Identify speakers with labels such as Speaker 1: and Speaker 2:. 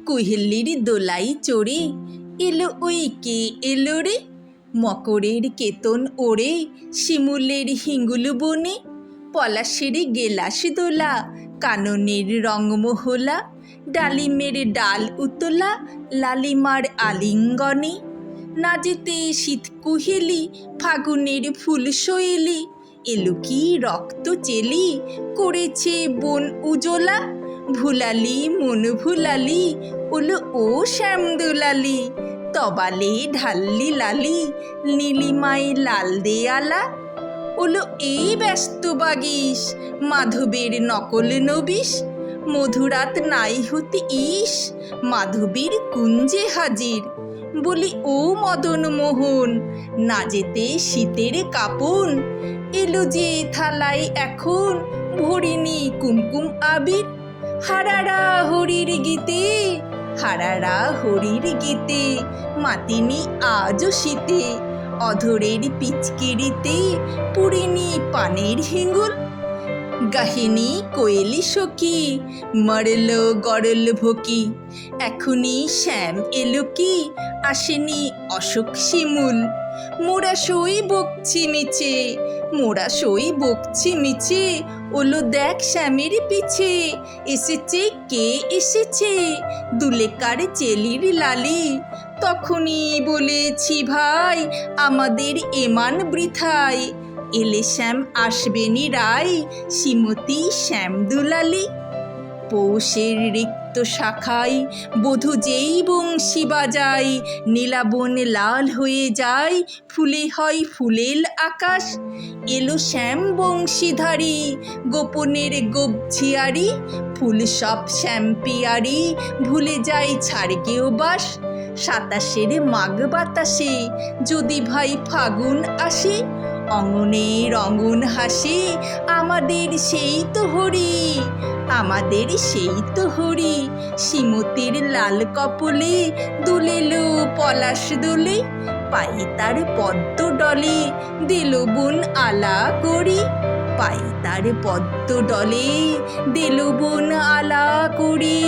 Speaker 1: কোহেলির দোলাই চড়ে এলো ওই কে এলো রে, মকরের কেতন ওড়ে শিমুলের হিঙ্গুল বনে, পলাশের গেলাস দোলা কাননের রংমহলা, ডালিমের ডাল উতলা লালিমার আলিঙ্গনে, না যেতে শীত কুহেলি ফাগুনের ফুল শৈলি, এলো কি রক্ত চেলি করেছে বন উজলা, ভুলালি মন ভুলালি ওলো ও শ্যাম দুলালি, তবালে ঢাল্লি লালি নীলিমায় লাল দেয়ালা, ওলো এই ব্যস্ত বাগিস মাধবের নকল নবিশ, মধুরাত নাই হতে ইস মাধবীর কুঞ্জে হাজির, বলি ও মদন মোহন না যেতে শীতের কাপন, এলো যে থালায় এখন ভরিনি কুমকুম আবির, হারারা হরির গীতে হারারা হরির গীতে মাতিনি আজও শীতে, অধরের পিচকিরিতে পুরিনি পানের হিঙ্গুল, গাহিনী কোয়েলি সখী মরল গরল ভকি, এখনই শ্যাম এলো কি আসেনি অশোক শিমুল, মোরা সই বকছি মিছে মোরা সই বকছি মিছে, ওলো দেখ শ্যামের পিছে এসেছে কে এসেছে, দুলেকার চেলির লালি, তখনই বলেছি ভাই আমাদের এমান বৃথায়, এলে শ্যাম আসবেনি রায় শ্রীমতী শ্যাম দুলালি, পৌষের রিক্ত শাখায় বধূ যেই বংশী বাজায়, নীলাবন লাল হয়ে যায় ফুলে হয় ফুলেল আকাশ, এলো শ্যাম বংশীধারী গোপনের গোপঝিয়ারি, ফুল সব শ্যাম পিয়ারি ভুলে যায় ছাড়কেও বাস, সাতাশের মাঘ বাতাসে যদি ভাই ফাগুন আসে, অঙ্গনের অঙ্গন হাসে আমাদের সেই তো হরি, আমাদের সেই তো হরি, শ্রীমতীর লাল কপলে দুলেলো পলাশ দোলে, পায়ে তার পদ্ম ডলে দিল বোন আলা করি, পায়ে তার পদ্ম ডলে দিল বোন আলা করি।